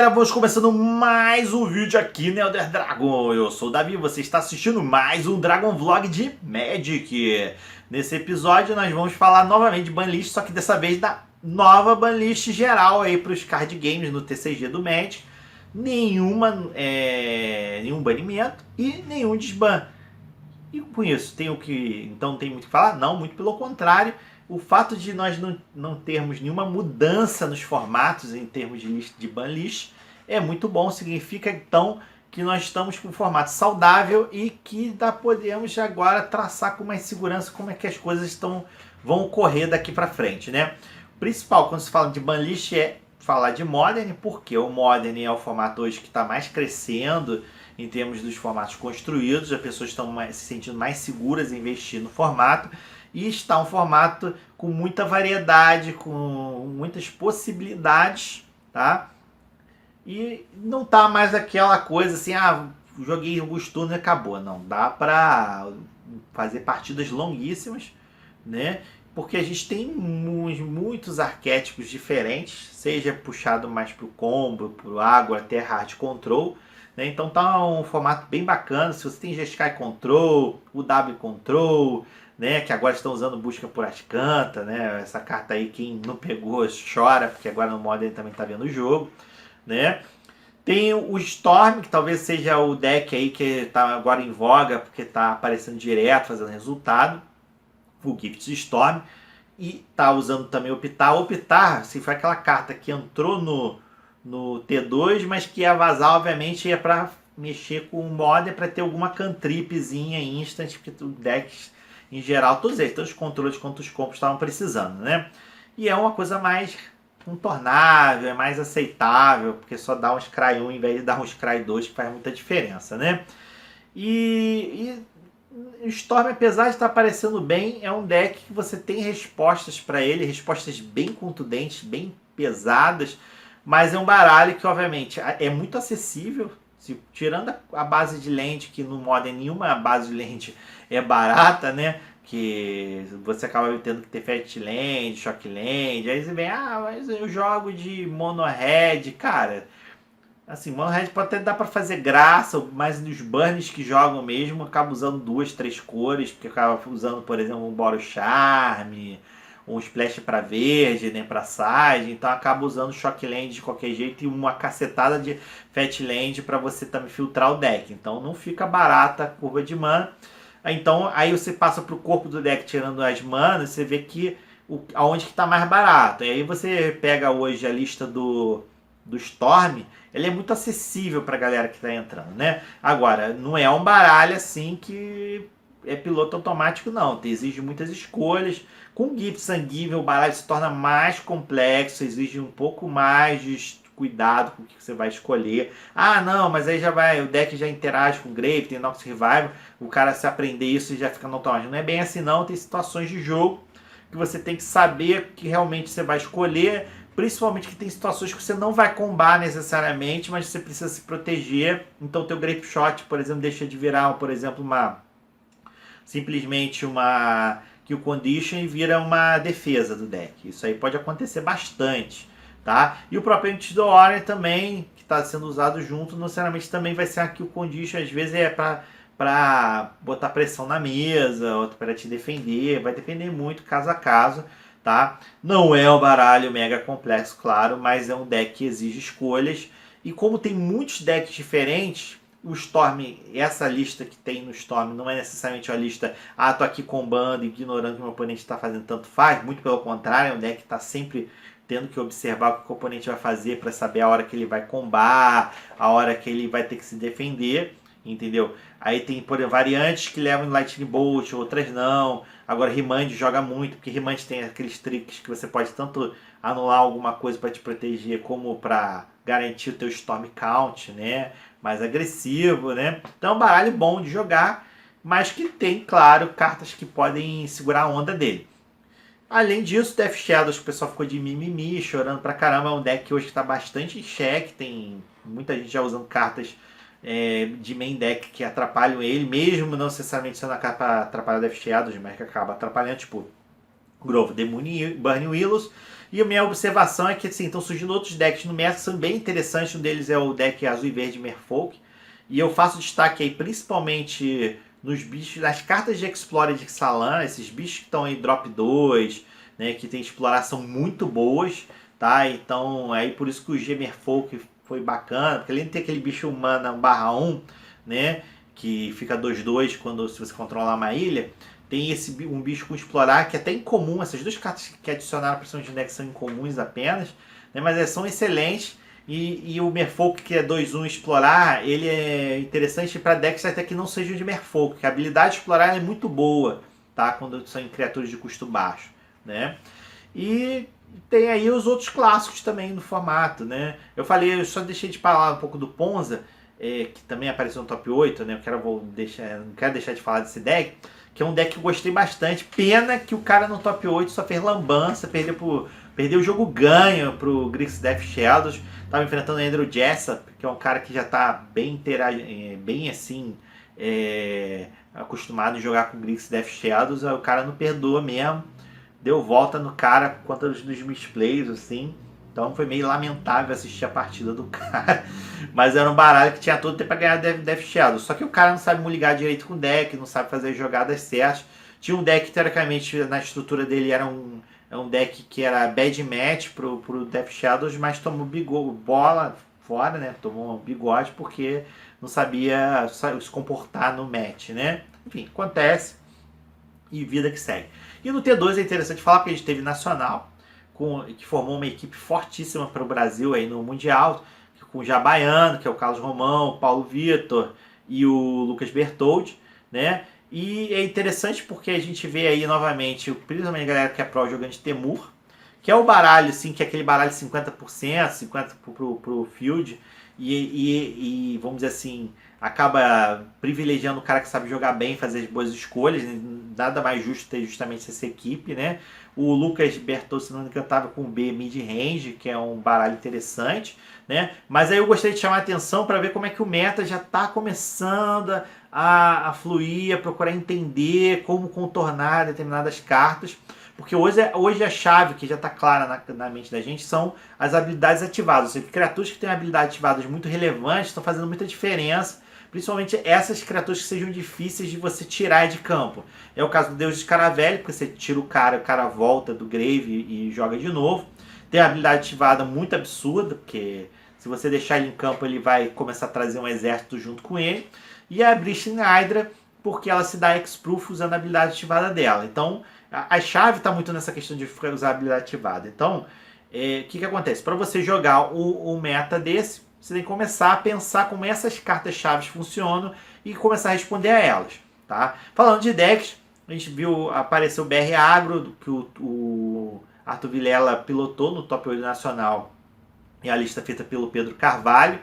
galera, vamos começando mais um vídeo aqui no Elder Dragon. Eu sou o Davi, você está assistindo mais um Dragon Vlog de Magic. Nesse episódio nós vamos falar novamente de banlist, só que dessa vez da nova banlist geral aí para os card games no TCG do Magic. Nenhum banimento e nenhum desban. E com isso, então tem muito o que falar? Não, muito pelo contrário. O fato de nós não termos nenhuma mudança nos formatos em termos de lista de banlist é muito bom. Significa então que nós estamos com um formato saudável e que podemos agora traçar com mais segurança como é que as coisas vão ocorrer daqui para frente, né? O principal quando se fala de banlist é falar de Modern, porque o Modern é o formato hoje que está mais crescendo em termos dos formatos construídos. As pessoas estão se sentindo mais seguras em investir no formato. E está um formato com muita variedade, com muitas possibilidades, tá? E não tá mais aquela coisa assim, joguei alguns turnos e acabou. Não, dá para fazer partidas longuíssimas, né? Porque a gente tem muitos arquétipos diferentes, seja puxado mais pro combo, pro água, até hard control, né? Então tá um formato bem bacana. Se você tem Jeskai Control, o W Control, né, que agora estão usando busca por Ascanta, né? Essa carta aí, quem não pegou chora, porque agora no Modern também está vendo o jogo, né? Tem o Storm, que talvez seja o deck aí que está agora em voga, porque está aparecendo direto, fazendo resultado. O Gift Storm. E tá usando também o Optar. Optar, se foi aquela carta que entrou no T2, mas que ia vazar, obviamente, é para mexer com o Modern, para ter alguma cantripzinha instant, porque o deck em geral, todos eles, tanto os controles quanto os compos estavam precisando, né? E é uma coisa mais contornável, é mais aceitável, porque só dá um Scry 1 em vez de dar um Scry 2, que faz muita diferença, né? E o Storm, apesar de estar aparecendo bem, é um deck que você tem respostas para ele, respostas bem contundentes, bem pesadas, mas é um baralho que, obviamente, é muito acessível. Tirando a base de lente, que no Modern nenhuma base de lente é barata, né? Que você acaba tendo que ter Fat Land, Shock Land. Aí você vem, mas eu jogo de Mono Red. Cara, assim, Mono Red pode até dar pra fazer graça, mas nos burns que jogam mesmo, acaba usando 2, 3 cores, porque acaba usando, por exemplo, um Boro Charme, um Splash para verde, né, para side, então acaba usando Shock Land de qualquer jeito e uma cacetada de Fat Land para você também filtrar o deck. Então não fica barata a curva de mana. Então aí você passa para o corpo do deck tirando as manas, você vê que aonde que está mais barato. E aí você pega hoje a lista do Storm, ele é muito acessível para a galera que está entrando, né? Agora, não é um baralho assim que é piloto automático, não. Exige muitas escolhas. Com Gift Sanguíneo, o baralho se torna mais complexo, exige um pouco mais de cuidado com o que você vai escolher. Não, mas aí o deck já interage com Grave, tem Nox Revival, o cara se aprender isso já fica no automático. Não é bem assim não, tem situações de jogo que você tem que saber que realmente você vai escolher, principalmente que tem situações que você não vai combar necessariamente, mas você precisa se proteger. Então teu Grape Shot, por exemplo, deixa de virar, por exemplo, simplesmente uma que o condition vira uma defesa do deck. Isso aí pode acontecer bastante, tá? E o próprio Antidote Warrior também, que está sendo usado junto, não necessariamente também vai ser aqui o condition, às vezes é para botar pressão na mesa, outro para te defender, vai depender muito caso a caso, tá? Não é um baralho mega complexo, claro, mas é um deck que exige escolhas, e como tem muitos decks diferentes, o Storm, essa lista que tem no Storm não é necessariamente uma lista, tô aqui combando, ignorando o que o meu oponente está fazendo, tanto faz, muito pelo contrário, é um deck que está sempre tendo que observar o que o oponente vai fazer para saber a hora que ele vai combar, a hora que ele vai ter que se defender, entendeu? Aí tem, por exemplo, variantes que levam Lightning Bolt, outras não. Agora Remand joga muito, porque Remand tem aqueles tricks que você pode tanto anular alguma coisa para te proteger, como para garantir o teu Storm Count, né? Mais agressivo, né? Então é um baralho bom de jogar, mas que tem, claro, cartas que podem segurar a onda dele. Além disso, Death Shadows, que o pessoal ficou de mimimi, chorando pra caramba, é um deck que hoje está bastante em xeque, tem muita gente já usando cartas de main deck que atrapalham ele, mesmo não necessariamente sendo a capa atrapalhar Death Shadows, mas que acaba atrapalhando, tipo Grove, Demon e Burning Willows. E a minha observação é que assim, estão surgindo outros decks no Mestre que são bem interessantes. Um deles é o deck azul e verde Merfolk. E eu faço destaque aí principalmente nos bichos, nas cartas de Explorer de Ixalan, esses bichos que estão aí drop 2, né, que tem exploração muito boas, tá? Então, aí por isso que o Gemerfolk foi bacana, porque além de ter aquele bicho humano 1/1, né, que fica 2/2 quando se você controlar uma ilha, tem um bicho com explorar que é até incomum. Essas duas cartas que adicionaram a pressão de deck são incomuns apenas, né, mas são excelentes. E o Merfolk, que é 2/1 explorar, ele é interessante para decks até que não sejam de Merfolk, que a habilidade de explorar é muito boa, tá? Quando são em criaturas de custo baixo, né? E tem aí os outros clássicos também no formato, né? Eu só deixei de falar um pouco do Ponza, que também apareceu no top 8, né? Não quero deixar de falar desse deck, que é um deck que eu gostei bastante. Pena que o cara no top 8 só fez lambança, perdeu o jogo ganho pro Grix Death Shadows. Tava enfrentando o Andrew Jessup, que é um cara que já tá bem assim, acostumado a jogar com Grix Death Shadows. Aí o cara não perdoa mesmo. Deu volta no cara contra os dos misplays, assim. Então foi meio lamentável assistir a partida do cara. Mas era um baralho que tinha todo tempo pra ganhar Death Shadow. Só que o cara não sabe ligar direito com o deck, não sabe fazer as jogadas certas. Tinha um deck, teoricamente, na estrutura dele era um deck que era bad match pro Death Shadows, mas tomou bola fora, né? Tomou um bigode porque não sabia se comportar no match, né? Enfim, acontece e vida que segue. E no T2 é interessante falar porque a gente teve Nacional, que formou uma equipe fortíssima para o Brasil aí no Mundial, com o Jabaiano, que é o Carlos Romão, o Paulo Vitor e o Lucas Bertoldi, né? E é interessante porque a gente vê aí novamente, principalmente a galera que é pro jogando de Temur, que é o baralho, assim, que é aquele baralho 50%, 50% pro field, e vamos dizer assim, acaba privilegiando o cara que sabe jogar bem, fazer as boas escolhas, né? Nada mais justo ter justamente essa equipe, né? O Lucas Bertoldi, se não me engano, estava com o B mid-range, que é um baralho interessante, né? Mas aí eu gostaria de chamar a atenção para ver como é que o meta já está começando a fluir, a procurar entender como contornar determinadas cartas. Porque hoje a chave que já está clara na mente da gente são as habilidades ativadas. Ou seja, criaturas que têm habilidades ativadas muito relevantes estão fazendo muita diferença. Principalmente essas criaturas que sejam difíceis de você tirar de campo. É o caso do Deus de Caravelho, porque você tira o cara volta do grave e joga de novo. Tem a habilidade ativada muito absurda, porque se você deixar ele em campo, ele vai começar a trazer um exército junto com ele. E a Bristling Hydra, porque ela se dá X-Proof usando a habilidade ativada dela. Então, a chave está muito nessa questão de usar a habilidade ativada. Então, o que acontece? Para você jogar o meta desse, você tem que começar a pensar como essas cartas-chave funcionam e começar a responder a elas. Tá? Falando de decks, a gente viu aparecer o BR Agro, que o Arthur Vilela pilotou no Top 8 Nacional, e a lista feita pelo Pedro Carvalho.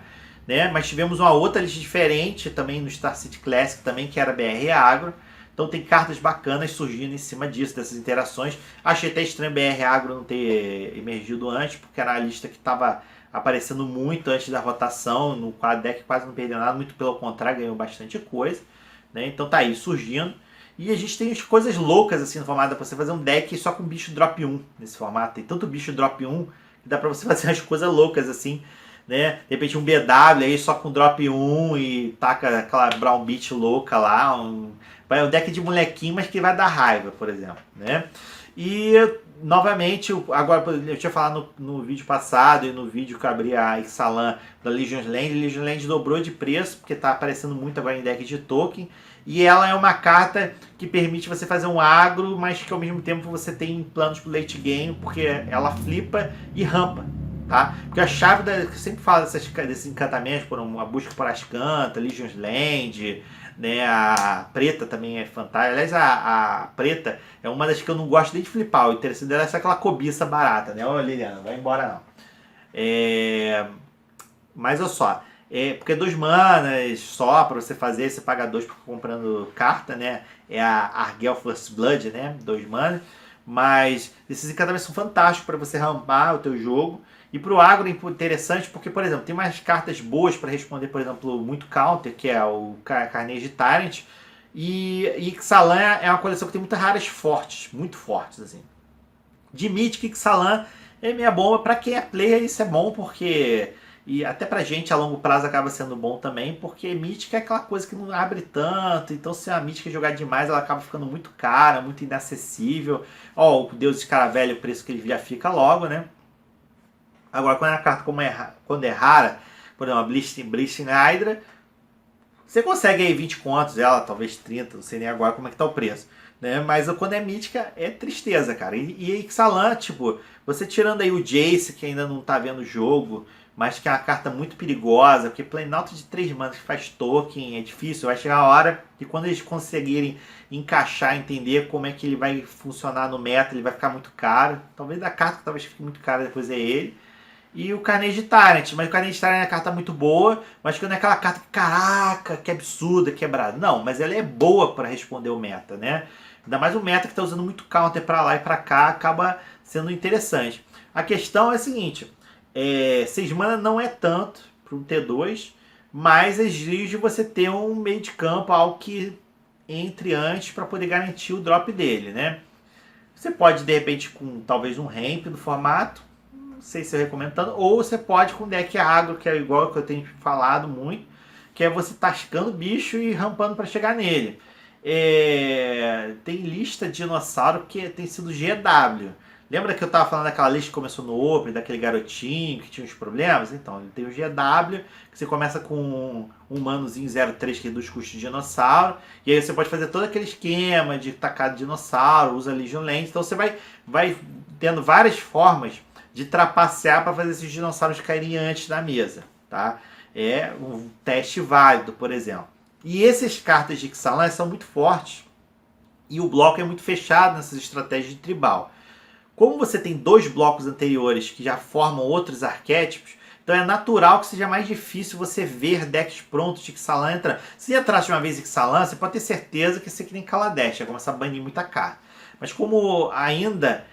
Né? Mas tivemos uma outra lista diferente também no Star City Classic, também, que era BR Agro. Então tem cartas bacanas surgindo em cima disso, dessas interações. Achei até estranho BR Agro não ter emergido antes, porque era a lista que estava aparecendo muito antes da rotação. No deck quase não perdeu nada, muito pelo contrário, ganhou bastante coisa. Né? Então tá aí, surgindo. E a gente tem as coisas loucas assim no formato, pra você fazer um deck só com bicho drop 1 nesse formato. Tem tanto bicho drop 1 que dá pra você fazer umas coisas loucas assim. Né? De repente um BW aí só com drop 1 e taca aquela Brown Beach louca lá. Vai um deck de molequinho, mas que vai dar raiva, por exemplo. Né? E novamente, agora eu tinha falado no vídeo passado e no vídeo que eu abri a Ixalan da Legion's Land. Legion's Land dobrou de preço, porque está aparecendo muito agora em deck de token. E ela é uma carta que permite você fazer um agro, mas que ao mesmo tempo você tem planos para late game, porque ela flipa e rampa. Tá? Porque a chave que eu sempre falo desses encantamentos, por uma busca por Ascanta, Legion's Land, né? A preta também é fantástica. Aliás, a preta é uma das que eu não gosto nem de flipar. O interessante dela é só aquela cobiça barata, né? Ô Liliana, vai embora não. Mas olha só, porque 2 manas só para você fazer, você paga 2 comprando carta, né? É a Argel First Blood, né? 2 manas. Mas esses encantamentos são fantásticos para você rampar o teu jogo. E para o agro é interessante porque, por exemplo, tem mais cartas boas para responder, por exemplo, muito counter, que é o Carnage Tyrant. E Ixalan é uma coleção que tem muitas raras fortes, muito fortes. Assim. De Mythic, Ixalan É meia bomba. Pra quem é player, isso é bom porque... E até pra gente a longo prazo acaba sendo bom também, porque mítica é aquela coisa que não abre tanto. Então se a mítica jogar demais, ela acaba ficando muito cara, muito inacessível. Ó, o Deus de Escaravelho, o preço que ele já fica logo, né? Agora, quando a carta quando é rara, por exemplo, a Blissing Hydra, você consegue aí 20 contos ela, talvez 30, não sei nem agora como é que tá o preço. Né? Mas quando é mítica, é tristeza, cara. E Ixalan, tipo, você tirando aí o Jace, que ainda não tá vendo o jogo, mas que é uma carta muito perigosa, porque Planalto de 3 manas que faz token é difícil. Vai chegar a hora que quando eles conseguirem encaixar, entender como é que ele vai funcionar no meta, ele vai ficar muito caro. Talvez a carta que talvez fique muito cara depois é ele. E o Carnage Tyrant, mas o Carnage Tyrant é uma carta muito boa, mas que não é aquela carta que, caraca, que absurda, quebrada. Não, mas ela é boa para responder o meta, né? Ainda mais o meta que está usando muito counter para lá e para cá, acaba sendo interessante. A questão é a seguinte, 6 mana não é tanto para um T2, mas exige você ter um meio de campo, algo que entre antes para poder garantir o drop dele, né? Você pode, de repente, com talvez um ramp do formato, não sei se eu recomendo tanto, ou você pode com deck agro, que é igual que eu tenho falado muito, que é você tascando o bicho e rampando para chegar nele. Tem lista de dinossauro que tem sido GW. Lembra que eu estava falando daquela lista que começou no Open, daquele garotinho que tinha uns problemas? Então, ele tem o GW, que você começa com um manozinho 03 que reduz custo de dinossauro, e aí você pode fazer todo aquele esquema de tacar de dinossauro, usa Legion Land, então você vai tendo várias formas de trapacear para fazer esses dinossauros caírem antes da mesa, tá? É um teste válido, por exemplo. E essas cartas de Ixalan são muito fortes e o bloco é muito fechado nessas estratégias de tribal. Como você tem 2 blocos anteriores que já formam outros arquétipos, então é natural que seja mais difícil você ver decks prontos de Ixalan entrar. Se entrasse uma vez Ixalan, você pode ter certeza que você que nem Kaladesh, vai começar a banir muita carta. Mas como ainda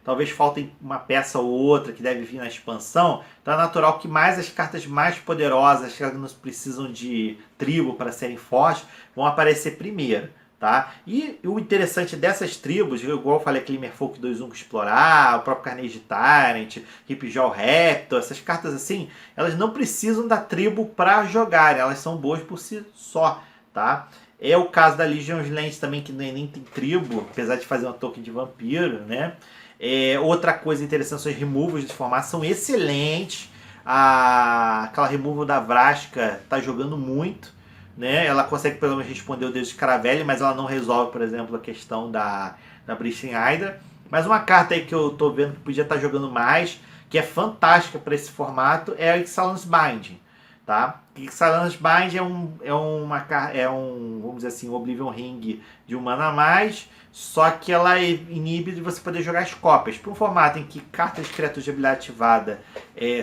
talvez faltem uma peça ou outra que deve vir na expansão, então é natural que mais as cartas mais poderosas, que não precisam de tribo para serem fortes, vão aparecer primeiro. Tá? E o interessante dessas tribos, igual eu falei, Glimmerfolk 2-1 explorar, o próprio Carnage Tyrant, Ripjaw Raptor, essas cartas assim, elas não precisam da tribo para jogar, elas são boas por si só, tá? É o caso da Legion Lens também, que nem tem tribo, apesar de fazer um token de vampiro, né? Outra coisa interessante são os removals de formato, são excelentes. Aquela removal da Vraska tá jogando muito, né? Ela consegue pelo menos responder o Deus de Caravelli, mas ela não resolve, por exemplo, a questão da Blissing Hydra. Mas uma carta aí que eu tô vendo que podia estar jogando mais, que é fantástica para esse formato, é a Ixalan's Binding. Tá? Ixalan's Bind vamos dizer assim, um Oblivion Ring de 1 mana a mais, só que ela inibe de você poder jogar as cópias. Para um formato em que cartas de criaturas de habilidade ativada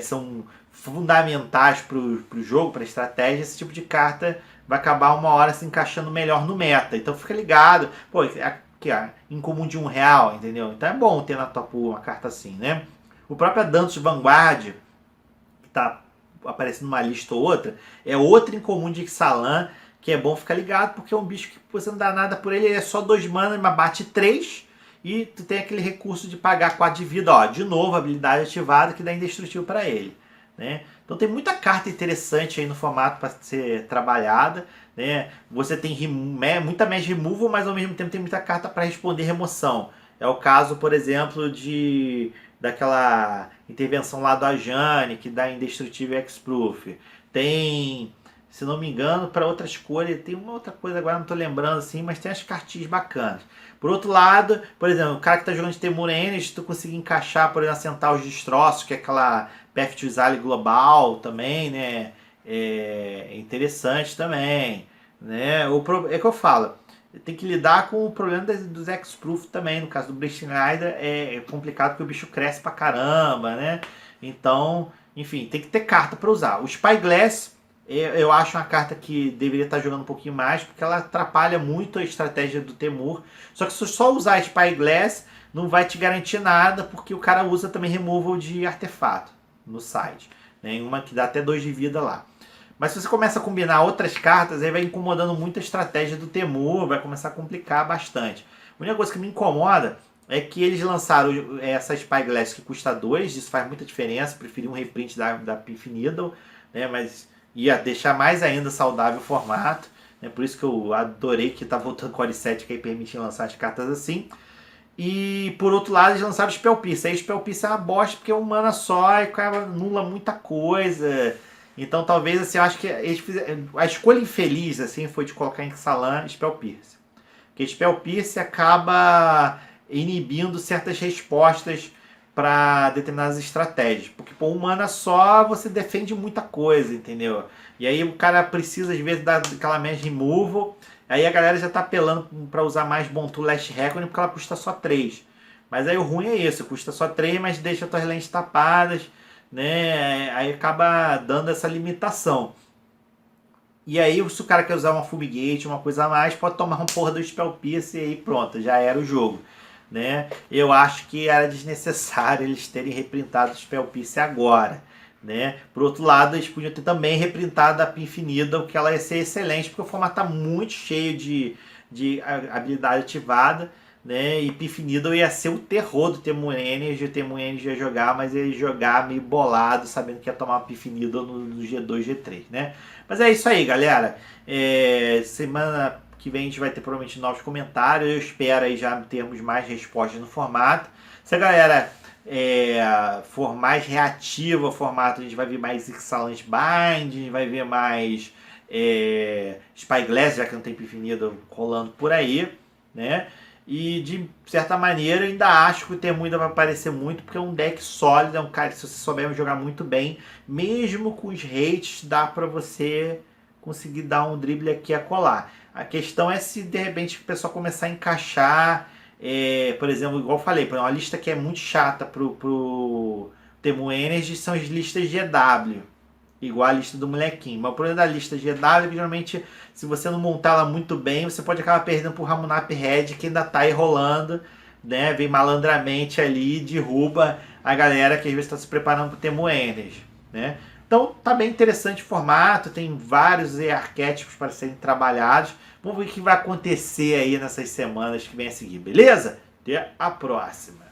são fundamentais para o jogo, para a estratégia, esse tipo de carta vai acabar uma hora se encaixando melhor no meta. Então fica ligado, pô, aqui, ó, incomum de R$1, entendeu? Então é bom ter na tua pool uma carta assim, né? O próprio Dantos Vanguard, que tá aparecendo numa lista ou outra, é outra incomum de Ixalan, que é bom ficar ligado, porque é um bicho que você não dá nada por ele, ele é só 2 mana, mas bate 3, e tu tem aquele recurso de pagar 4 de vida, ó, de novo, habilidade ativada, que dá indestrutível para ele, né? Então tem muita carta interessante aí no formato para ser trabalhada, né? Você tem muita magic removal, mas ao mesmo tempo tem muita carta para responder remoção. É o caso, por exemplo, daquela intervenção lá do Ajani, que dá indestrutível X-Proof. Tem, se não me engano, para outras cores, tem uma outra coisa agora, não estou lembrando assim, mas tem as cartinhas bacanas. Por outro lado, por exemplo, o cara que está jogando de Temur Energy, tu conseguir encaixar, por exemplo, assentar os destroços, que é aquela Path to Exile global também, né? É interessante também, né? É que eu falo, tem que lidar com o problema dos X-Proof também. No caso do Blissing Hydra é complicado porque o bicho cresce pra caramba, né? Então, enfim, tem que ter carta para usar. O Spyglass, eu acho uma carta que deveria estar jogando um pouquinho mais, porque ela atrapalha muito a estratégia do Temur. Só que se você só usar Spyglass, não vai te garantir nada, porque o cara usa também removal de artefato no site. Né? Uma que dá até 2 de vida lá. Mas se você começa a combinar outras cartas, aí vai incomodando muito a estratégia do Temur, vai começar a complicar bastante. A única coisa que me incomoda é que eles lançaram essa Spyglass que custa 2, isso faz muita diferença, preferi um reprint da Pink Needle, né, mas ia deixar mais ainda saudável o formato, né, por isso que eu adorei que tá voltando Core 7, que aí permite lançar as cartas assim. E por outro lado eles lançaram o Spell Pierce, aí o Spell Pierce é uma bosta porque é um mana só e anula muita coisa. Então talvez assim, eu acho que eles fizeram, a escolha infeliz assim foi de colocar em Ixalan Spell Pierce. Porque Spell Pierce acaba inibindo certas respostas para determinadas estratégias. Porque por um mana só você defende muita coisa, entendeu? E aí o cara precisa às vezes daquela Magic Removal. Aí a galera já tá apelando para usar mais Bontu Last Reckoning porque ela custa só 3. Mas aí o ruim é isso, custa só 3, mas deixa as tuas lentes tapadas, né? Aí acaba dando essa limitação. E aí, se o cara quer usar uma Fumigate, uma coisa a mais, pode tomar uma porra do Spell Pierce e aí pronto, já era o jogo, né? Eu acho que era desnecessário eles terem reprintado o Spell Pierce agora, né? Por outro lado, eles podiam ter também reprintado a Pink Needle, que ela ia ser excelente, porque o formato tá muito cheio de habilidade ativada, né? E Pink Needle ia ser o terror do Temu Energy, o Temu Energy ia jogar, mas ia jogar meio bolado, sabendo que ia tomar uma Pink Needle no G2, G3, né? Mas é isso aí, galera. Semana que vem a gente vai ter provavelmente novos comentários. Eu espero aí já termos mais respostas no formato. Se a galera for mais reativa ao formato, a gente vai ver mais Ixalan's Bind, a gente vai ver mais Spyglass, já que não tem Pifinido rolando por aí, né? E de certa maneira ainda acho que o Temu ainda vai aparecer muito, porque é um deck sólido, é um cara que se você souber jogar muito bem, mesmo com os hates, dá pra você conseguir dar um drible aqui a colar. A questão é se de repente o pessoal começar a encaixar, por exemplo, igual eu falei, uma lista que é muito chata pro Temu Energy são as listas GW. Igual a lista do molequinho. Mas o problema da lista GW é que geralmente, se você não montar ela muito bem, você pode acabar perdendo pro Ramunap Red, que ainda tá aí rolando, né? Vem malandramente ali e derruba a galera que às vezes está se preparando pro Temu Energy, né? Então tá bem interessante o formato, tem vários arquétipos para serem trabalhados. Vamos ver o que vai acontecer aí nessas semanas que vem a seguir, beleza? Até a próxima!